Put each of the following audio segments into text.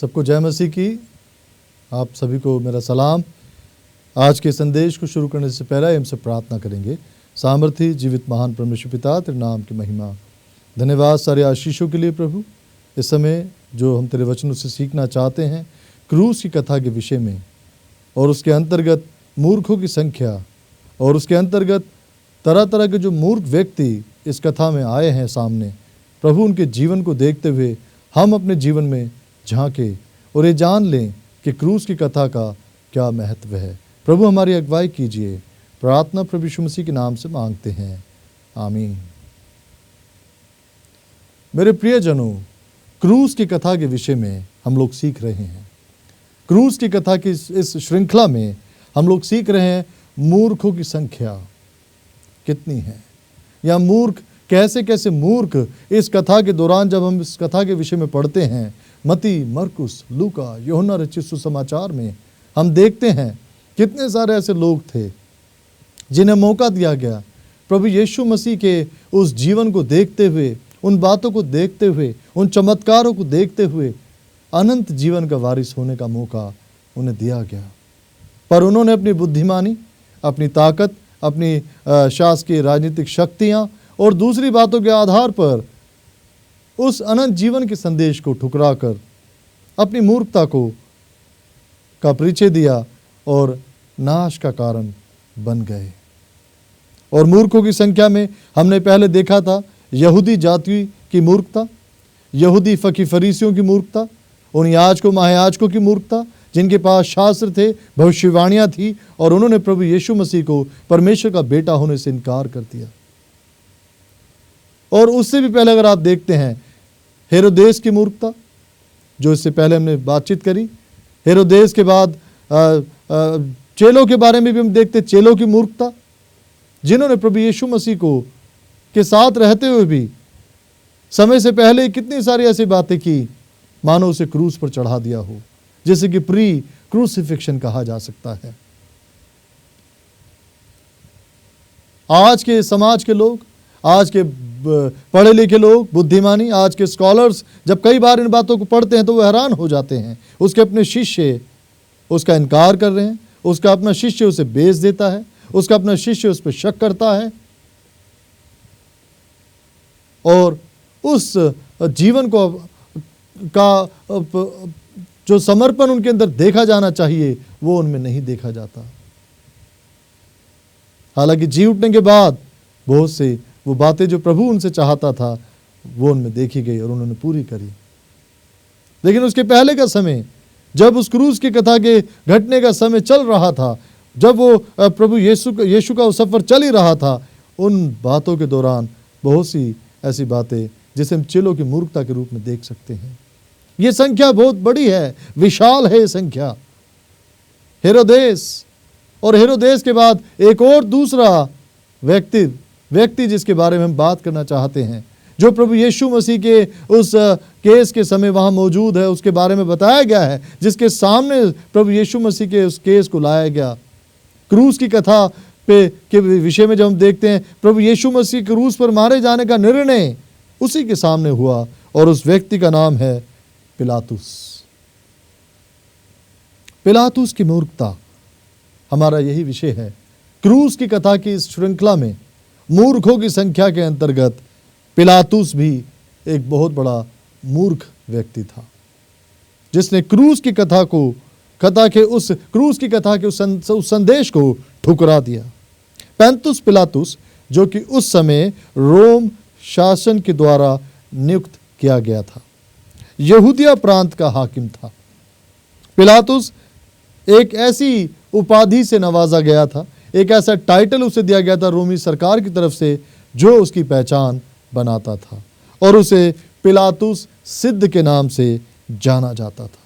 सबको जय मसीह की। आप सभी को मेरा सलाम। आज के संदेश को शुरू करने से पहले हमसे प्रार्थना करेंगे। सामर्थी जीवित महान परमेश्वर पिता, तेरे नाम की महिमा, धन्यवाद सारे आशीषों के लिए प्रभु। इस समय जो हम तेरे वचनों से सीखना चाहते हैं क्रूस की कथा के विषय में, और उसके अंतर्गत मूर्खों की संख्या, और उसके अंतर्गत तरह तरह के जो मूर्ख व्यक्ति इस कथा में आए हैं सामने, प्रभु उनके जीवन को देखते हुए हम अपने जीवन में झांके और ये जान लें कि क्रूस की कथा का क्या महत्व है। प्रभु हमारी अगुवाई कीजिए। प्रार्थना प्रभु यीशु मसीह के नाम से मांगते हैं, आमीन। मेरे प्रियजनों, क्रूस की कथा के विषय में हम लोग सीख रहे हैं। क्रूस की कथा की इस श्रृंखला में हम लोग सीख रहे हैं मूर्खों की संख्या कितनी है, या मूर्ख कैसे कैसे मूर्ख इस कथा के दौरान, जब हम इस कथा के विषय में पढ़ते हैं मत्ती, मरकुस, लूका, यूहन्ना रचित सुसमाचार में, हम देखते हैं कितने सारे ऐसे लोग थे जिन्हें मौका दिया गया प्रभु यीशु मसीह के उस जीवन को देखते हुए, उन बातों को देखते हुए, उन चमत्कारों को देखते हुए अनंत जीवन का वारिस होने का मौका उन्हें दिया गया। पर उन्होंने अपनी बुद्धिमानी, अपनी ताकत, अपनी शासकीय राजनीतिक शक्तियाँ और दूसरी बातों के आधार पर उस अनंत जीवन के संदेश को ठुकरा कर अपनी मूर्खता का परिचय दिया और नाश का कारण बन गए। और मूर्खों की संख्या में हमने पहले देखा था यहूदी जाति की मूर्खता, यहूदी फरीसियों की मूर्खता, उन याजकों महायाजकों की मूर्खता जिनके पास शास्त्र थे, भविष्यवाणियाँ थी, और उन्होंने प्रभु यीशु मसीह को परमेश्वर का बेटा होने से इनकार कर दिया। और उससे भी पहले अगर आप देखते हैं हेरोदेस की मूर्खता, जो इससे पहले हमने बातचीत करी। हेरोदेस के बाद चेलों के बारे में भी हम देखते, चेलों की मूर्खता, जिन्होंने प्रभु यीशु मसीह को के साथ रहते हुए भी समय से पहले कितनी सारी ऐसी बातें की मानो उसे क्रूस पर चढ़ा दिया हो, जैसे कि प्री क्रूसिफिक्शन कहा जा सकता है। आज के समाज के लोग, आज के पढ़े लिखे लोग, बुद्धिमानी, आज के स्कॉलर्स जब कई बार इन बातों को पढ़ते हैं तो वो हैरान हो जाते हैं। उसके अपने शिष्य उसका इनकार कर रहे हैं, उसका अपना शिष्य उसे बेच देता है, उसका अपना शिष्य उस पर शक करता है, और उस जीवन को का जो समर्पण उनके अंदर देखा जाना चाहिए वो उनमें नहीं देखा जाता। हालांकि जी उठने के बाद बहुत से वो बातें जो प्रभु उनसे चाहता था वो उनमें देखी गई और उन्होंने पूरी करी। लेकिन उसके पहले का समय, जब उस क्रूस की कथा के घटने का समय चल रहा था, जब वो प्रभु यीशु का सफर चल ही रहा था, उन बातों के दौरान बहुत सी ऐसी बातें जिसे हम चेलों की मूर्खता के रूप में देख सकते हैं। ये संख्या बहुत बड़ी है, विशाल है ये संख्या। हेरोदेस, और हेरोदेस के बाद एक और दूसरा व्यक्ति जिसके बारे में हम बात करना चाहते हैं, जो प्रभु यीशु मसीह के उस केस के समय वहाँ मौजूद है, उसके बारे में बताया गया है, जिसके सामने प्रभु यीशु मसीह के उस केस को लाया गया। क्रूस की कथा के विषय में जब हम देखते हैं, प्रभु यीशु मसीह क्रूस पर मारे जाने का निर्णय उसी के सामने हुआ, और उस व्यक्ति का नाम है पिलातुस। पिलातुस की मूर्खता हमारा यही विषय है। क्रूस की कथा की इस श्रृंखला में मूर्खों की संख्या के अंतर्गत पिलातुस भी एक बहुत बड़ा मूर्ख व्यक्ति था, जिसने क्रूस की कथा के उस संदेश को ठुकरा दिया। पैंतुस पिलातुस, जो कि उस समय रोम शासन के द्वारा नियुक्त किया गया था, यहूदिया प्रांत का हाकिम था। पिलातुस एक ऐसी उपाधि से नवाजा गया था, एक ऐसा टाइटल उसे दिया गया था रोमी सरकार की तरफ से, जो उसकी पहचान बनाता था, और उसे पिलातुस सिद्ध के नाम से जाना जाता था।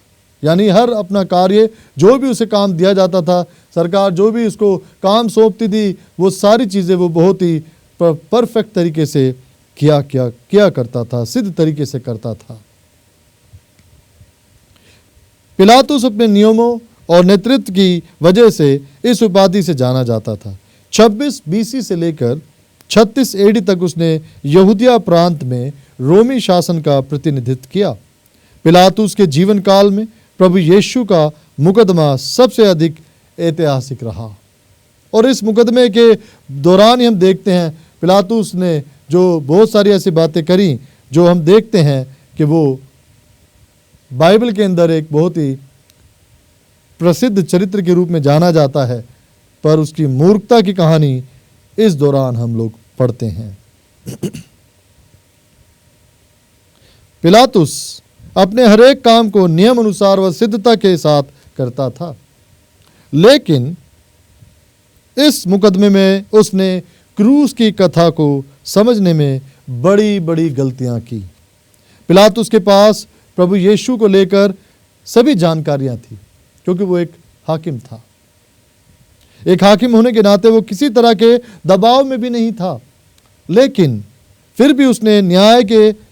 यानी हर अपना कार्य, जो भी उसे काम दिया जाता था, सरकार जो भी उसको काम सौंपती थी, वो सारी चीज़ें वो बहुत ही परफेक्ट तरीके से किया करता था, सिद्ध तरीके से करता था। पिलातुस अपने नियमों और नेतृत्व की वजह से इस उपाधि से जाना जाता था। 26 BC से लेकर 36 AD तक उसने यहूदिया प्रांत में रोमी शासन का प्रतिनिधित्व किया। पिलातुस के जीवन काल में प्रभु यीशु का मुकदमा सबसे अधिक ऐतिहासिक रहा, और इस मुकदमे के दौरान ही हम देखते हैं पिलातुस ने जो बहुत सारी ऐसी बातें करी जो हम देखते हैं कि वो बाइबल के अंदर एक बहुत ही प्रसिद्ध चरित्र के रूप में जाना जाता है, पर उसकी मूर्खता की कहानी इस दौरान हम लोग पढ़ते हैं। पिलातुस अपने हर एक काम को नियम अनुसार व सिद्धता के साथ करता था, लेकिन इस मुकदमे में उसने क्रूस की कथा को समझने में बड़ी बड़ी गलतियां की। पिलातुस के पास प्रभु यीशु को लेकर सभी जानकारियां थी, क्योंकि वो एक हाकिम था। एक हाकिम होने के नाते वो किसी तरह के दबाव में भी नहीं था, लेकिन फिर भी उसने न्याय के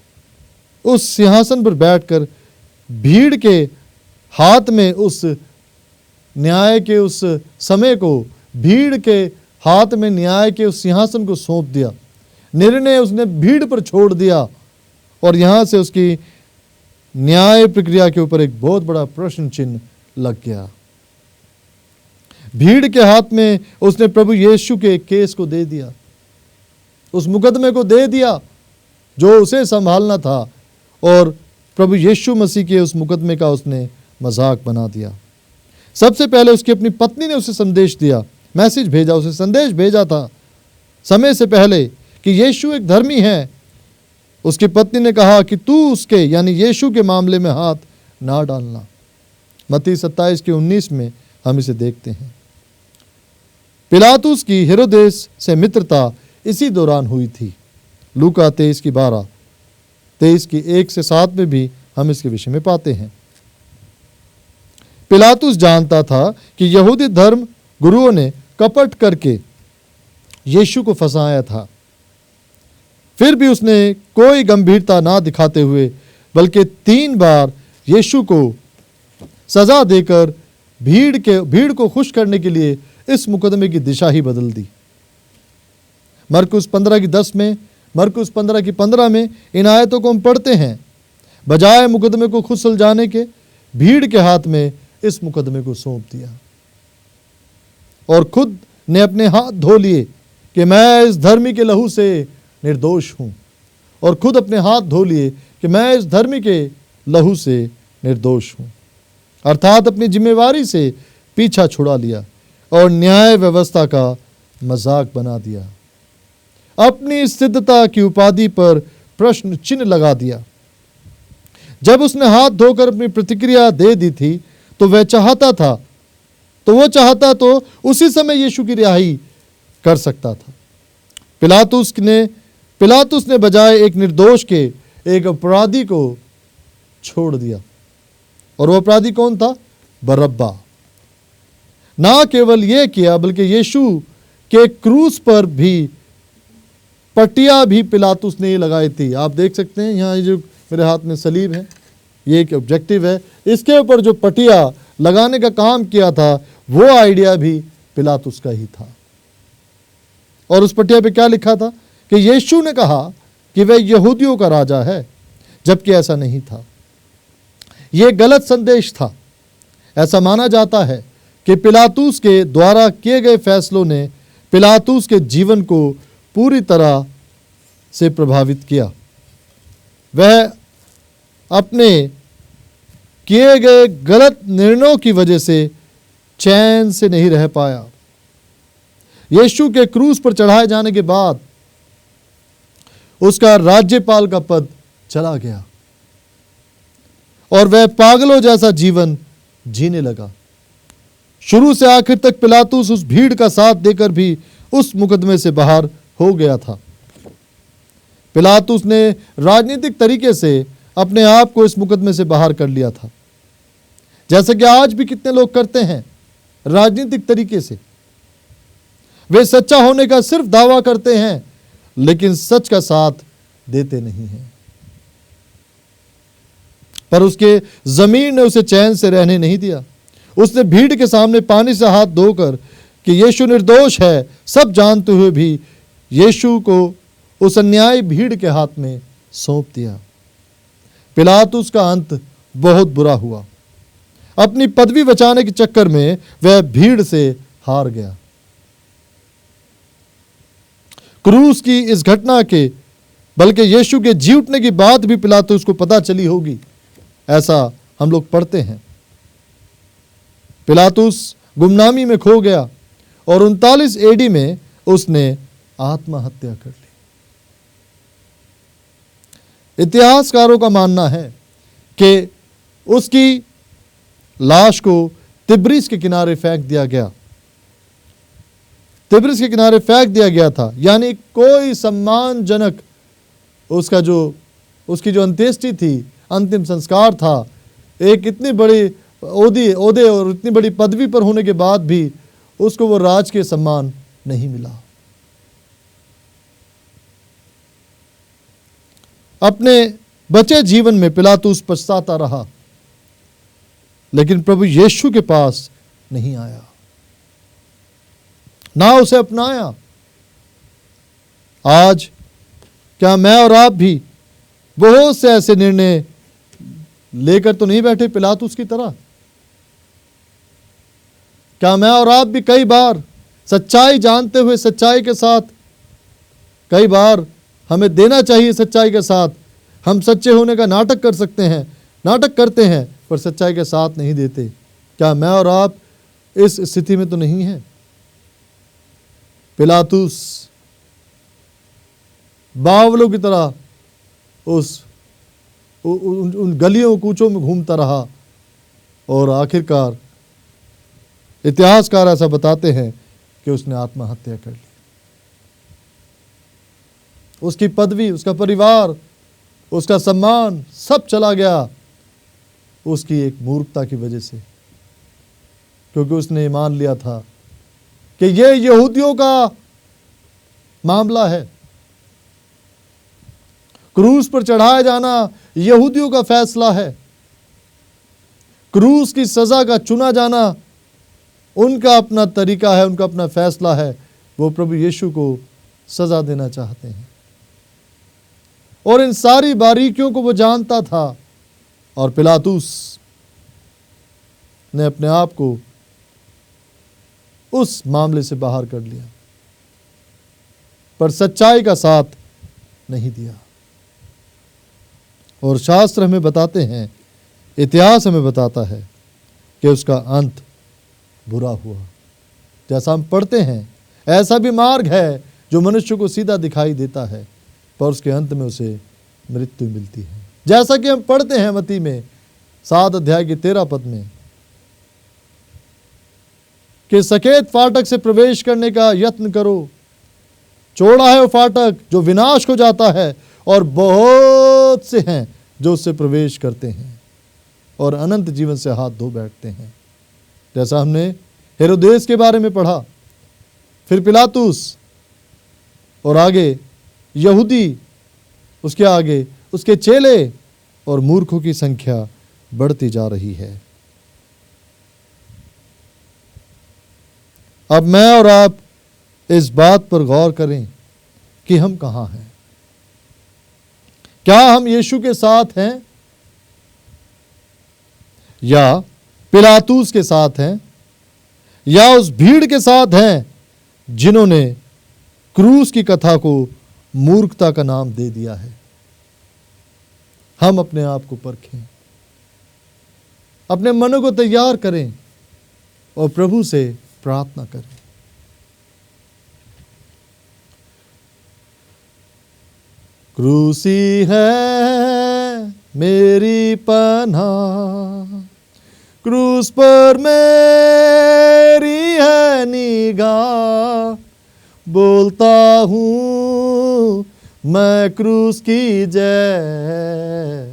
उस सिंहासन पर बैठकर भीड़ के हाथ में उस न्याय के उस समय को, भीड़ के हाथ में न्याय के उस सिंहासन को सौंप दिया। निर्णय उसने भीड़ पर छोड़ दिया, और यहां से उसकी न्याय प्रक्रिया के ऊपर एक बहुत बड़ा प्रश्न चिन्ह लग गया। भीड़ के हाथ में उसने प्रभु यीशु के केस को दे दिया, उस मुकदमे को दे दिया जो उसे संभालना था, और प्रभु यीशु मसीह के उस मुकदमे का उसने मजाक बना दिया। सबसे पहले उसकी अपनी पत्नी ने उसे संदेश दिया, मैसेज भेजा, उसे संदेश भेजा था समय से पहले कि यीशु एक धर्मी है। उसकी पत्नी ने कहा कि तू उसके यानी यीशु के मामले में हाथ ना डालना। मत्ती 27:19 में हम इसे देखते हैं। पिलातुस की हेरोदेस से मित्रता इसी दौरान हुई थी। लूका 23:12, 23:1-7 में भी हम इसके विषय में पाते हैं। पिलातुस जानता था कि यहूदी धर्म गुरुओं ने कपट करके यीशु को फंसाया था, फिर भी उसने कोई गंभीरता ना दिखाते हुए बल्कि 3 बार यीशु को सजा देकर भीड़ को खुश करने के लिए इस मुकदमे की दिशा ही बदल दी। मरकुस 15:10 में, मरकुस 15:15 में इन आयतों को हम पढ़ते हैं। बजाय मुकदमे को खुद सुलझाने के, भीड़ के हाथ में इस मुकदमे को सौंप दिया और खुद ने अपने हाथ धो लिए कि मैं इस धर्मी के लहू से निर्दोष हूं, और खुद अपने हाथ धो लिए कि मैं इस धर्मी के लहू से निर्दोष हूं, अर्थात अपनी जिम्मेवारी से पीछा छुड़ा लिया और न्याय व्यवस्था का मजाक बना दिया। अपनी सिद्धता की उपाधि पर प्रश्न चिन्ह लगा दिया। जब उसने हाथ धोकर अपनी प्रतिक्रिया दे दी थी तो वो चाहता तो उसी समय यीशु की रिहाई कर सकता था। पिलातुस ने बजाय एक निर्दोष के एक अपराधी को छोड़ दिया, और वो अपराधी कौन था? बरअब्बा। ना केवल यह किया बल्कि यीशु के क्रूस पर भी पट्टियां भी पिलातुस ने लगाई थी। आप देख सकते हैं यहाँ जो मेरे हाथ में सलीब है, ये एक ऑब्जेक्टिव है, इसके ऊपर जो पट्टियां लगाने का काम किया था वो आइडिया भी पिलातुस का ही था। और उस पट्टिया पे क्या लिखा था कि यीशु ने कहा कि वह यहूदियों का राजा है, जबकि ऐसा नहीं था। यह गलत संदेश था। ऐसा माना जाता है कि पिलातुस के द्वारा किए गए फैसलों ने पिलातुस के जीवन को पूरी तरह से प्रभावित किया। वह अपने किए गए गलत निर्णयों की वजह से चैन से नहीं रह पाया। यीशु के क्रूस पर चढ़ाए जाने के बाद उसका राज्यपाल का पद चला गया और वह पागलों जैसा जीवन जीने लगा। शुरू से आखिर तक पिलातुस उस भीड़ का साथ देकर भी उस मुकदमे से बाहर हो गया था। पिलातुस ने राजनीतिक तरीके से अपने आप को इस मुकदमे से बाहर कर लिया था, जैसे कि आज भी कितने लोग करते हैं राजनीतिक तरीके से। वे सच्चा होने का सिर्फ दावा करते हैं, लेकिन सच का साथ देते नहीं हैं। पर उसके जमीर ने उसे चैन से रहने नहीं दिया। उसने भीड़ के सामने पानी से हाथ धोकर कि यीशु निर्दोष है सब जानते हुए भी यीशु को उस अन्यायी भीड़ के हाथ में सौंप दिया। पिलातुस का अंत बहुत बुरा हुआ। अपनी पदवी बचाने के चक्कर में वह भीड़ से हार गया। क्रूस की इस घटना के, बल्कि यीशु के जी उठने की बात भी पिलातुस को पता चली होगी, ऐसा हम लोग पढ़ते हैं। पिलातुस गुमनामी में खो गया और 39 एडी में उसने आत्महत्या कर ली। इतिहासकारों का मानना है कि उसकी लाश को तिब्रिस के किनारे फेंक दिया गया। तिब्रिस के किनारे फेंक दिया गया था, यानी कोई सम्मानजनक उसकी जो अंत्येष्टि थी, अंतिम संस्कार था, एक इतनी बड़ी ओहदे और इतनी बड़ी पदवी पर होने के बाद भी उसको वो राजकीय सम्मान नहीं मिला। अपने बचे जीवन में पिलातुस पछताता रहा, लेकिन प्रभु यीशु के पास नहीं आया, ना उसे अपनाया। आज क्या मैं और आप भी बहुत से ऐसे निर्णय लेकर तो नहीं बैठे पिलातुस की तरह? क्या मैं और आप भी कई बार सच्चाई जानते हुए सच्चाई के साथ, कई बार हमें देना चाहिए सच्चाई के साथ, हम सच्चे होने का नाटक करते हैं पर सच्चाई के साथ नहीं देते? क्या मैं और आप इस स्थिति में तो नहीं है? पिलातुस बावलों की तरह उन गलियों कूचों में घूमता रहा और आखिरकार इतिहासकार ऐसा बताते हैं कि उसने आत्महत्या कर ली। उसकी पदवी, उसका परिवार, उसका सम्मान सब चला गया उसकी एक मूर्खता की वजह से, क्योंकि उसने मान लिया था कि यह यहूदियों का मामला है। क्रूस पर चढ़ाया जाना यहूदियों का फैसला है। क्रूस की सजा का चुना जाना उनका अपना तरीका है, उनका अपना फैसला है। वो प्रभु यीशु को सजा देना चाहते हैं और इन सारी बारीकियों को वो जानता था। और पिलातुस ने अपने आप को उस मामले से बाहर कर लिया, पर सच्चाई का साथ नहीं दिया। और शास्त्र हमें बताते हैं, इतिहास हमें बताता है कि उसका अंत बुरा हुआ। जैसा हम पढ़ते हैं, ऐसा भी मार्ग है जो मनुष्य को सीधा दिखाई देता है, पर उसके अंत में उसे मृत्यु मिलती है। जैसा कि हम पढ़ते हैं मत्ती में 7 अध्याय की 13 पद में कि सकेत फाटक से प्रवेश करने का यत्न करो, चौड़ा है वो फाटक जो विनाश को जाता है, और बहुत से हैं जो उससे प्रवेश करते हैं और अनंत जीवन से हाथ धो बैठते हैं। जैसा हमने हेरोदेस के बारे में पढ़ा, फिर पिलातुस, और आगे यहूदी, उसके आगे उसके चेले, और मूर्खों की संख्या बढ़ती जा रही है। अब मैं और आप इस बात पर गौर करें कि हम कहाँ हैं। क्या हम यीशु के साथ हैं या पिलातुस के साथ हैं, या उस भीड़ के साथ हैं जिन्होंने क्रूस की कथा को मूर्खता का नाम दे दिया है? हम अपने आप को परखें, अपने मनों को तैयार करें और प्रभु से प्रार्थना करें। क्रूसी है मेरी पनाह, क्रूस पर मेरी है निगाह, बोलता हूँ मैं क्रूस की जय।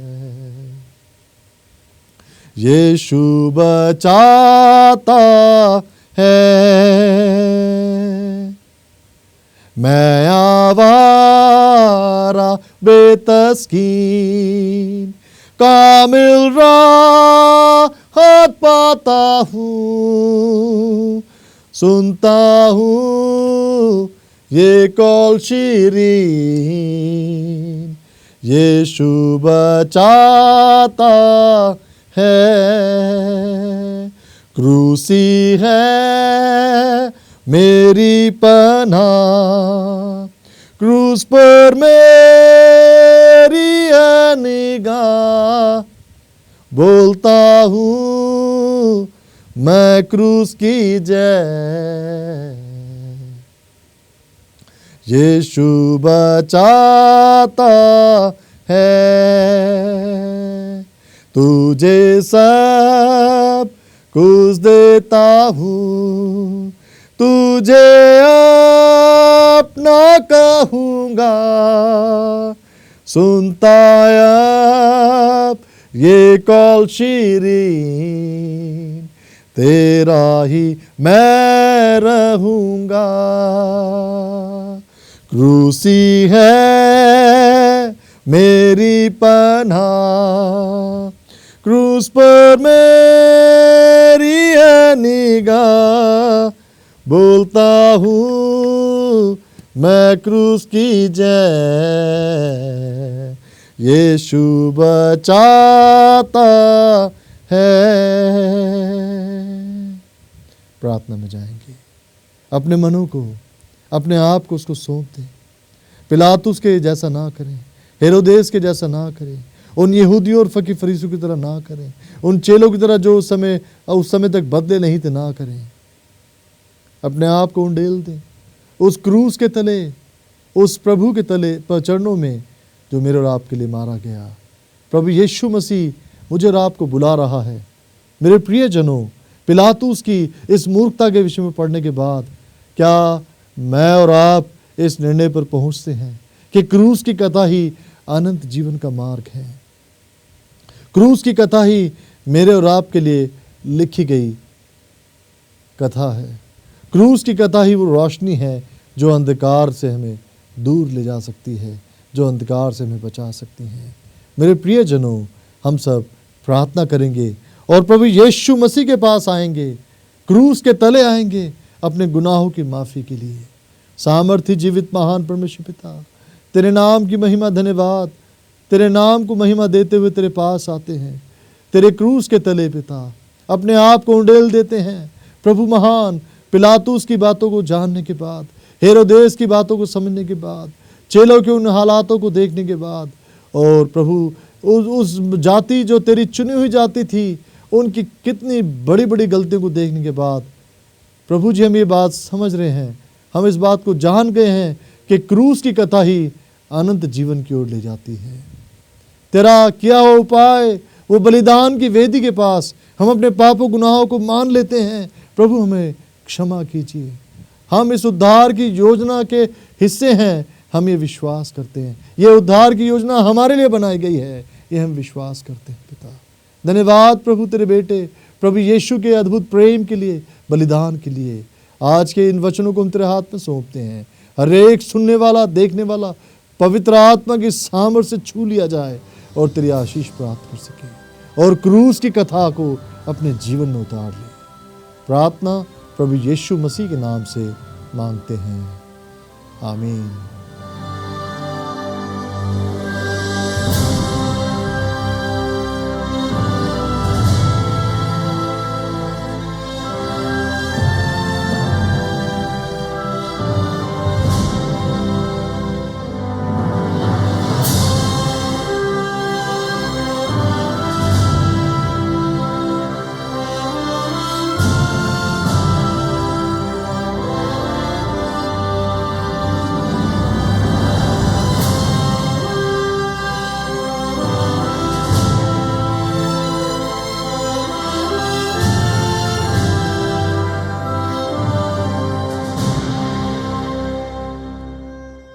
यीशु बचाता है, मैं आवारा बेतस्कीन कामिल राहत पाता हूँ, सुनता हूँ ये कौल शीरीन, यीशु बचाता है, क्रूसी है मेरी पनाह, क्रूस पर मेरी है निगाह, बोलता हूँ मैं क्रूस की जय। यीशु बचाता है, तुझे सब कुछ देता हूँ, तुझे अपना कहूँगा, सुनता अब ये कौल शीरीन, तेरा ही मैं रहूँगा। क्रूसी है मेरी पनाह, क्रूस पर मेरी है निगाह, बोलता हूँ मैं क्रूस की जय। यीशु बचाता है। प्रार्थना में जाएंगे, अपने मनों को, अपने आप को उसको सौंप दें। पिलातुस के जैसा ना करें, हेरोदेस के जैसा ना करें, उन यहूदियों और फकीर फरीसियों की तरह ना करें, उन चेलों की तरह जो उस समय तक बदले नहीं थे ना करें। अपने आप को उंडेल दें उस क्रूस के तले, उस प्रभु के तले पर चरणों में जो मेरे और आपके लिए मारा गया। प्रभु यीशु मसीह मुझे और आपको बुला रहा है। मेरे प्रियजनों, पिलातुस की इस मूर्खता के विषय में पढ़ने के बाद क्या मैं और आप इस निर्णय पर पहुंचते हैं कि क्रूस की कथा ही अनंत जीवन का मार्ग है? क्रूस की कथा ही मेरे और आपके लिए लिखी गई कथा है। क्रूस की कथा ही वो रोशनी है जो अंधकार से हमें दूर ले जा सकती है, जो अंधकार से हमें बचा सकती है। मेरे प्रियजनों, हम सब प्रार्थना करेंगे और प्रभु यीशु मसीह के पास आएंगे, क्रूस के तले आएंगे अपने गुनाहों की माफ़ी के लिए। सामर्थ्य जीवित महान परमेश्वर पिता, तेरे नाम की महिमा, धन्यवाद। तेरे नाम को महिमा देते हुए तेरे पास आते हैं, तेरे क्रूस के तले पिता अपने आप को उंडेल देते हैं। प्रभु महान, पिलातुस की बातों को जानने के बाद, हेरोदेस की बातों को समझने के बाद, चेलों के उन हालातों को देखने के बाद, और प्रभु उस जाति जो तेरी चुनी हुई जाति थी, उनकी कितनी बड़ी बड़ी गलतियों को देखने के बाद, प्रभु जी हम ये बात समझ रहे हैं, हम इस बात को जान गए हैं कि क्रूस की कथा ही अनंत जीवन की ओर ले जाती है। तेरा किया हुआ उपाय, वो बलिदान की वेदी के पास हम अपने पापों गुनाहों को मान लेते हैं। प्रभु हमें क्षमा कीजिए। हम इस उद्धार की योजना के हिस्से हैं, हम ये विश्वास करते हैं। ये उद्धार की योजना हमारे लिए बनाई गई है, ये हम विश्वास करते हैं पिता। धन्यवाद प्रभु तेरे बेटे प्रभु यीशु के अद्भुत प्रेम के लिए, बलिदान के लिए। आज के इन वचनों को हम तेरे हाथ में सौंपते हैं। हर एक सुनने वाला, देखने वाला पवित्र आत्मा की सामर्थ से छू लिया जाए और तेरी आशीष प्राप्त कर सके और क्रूस की कथा को अपने जीवन में उतार ले। प्रार्थना प्रभु यीशु मसीह के नाम से मांगते हैं, आमीन।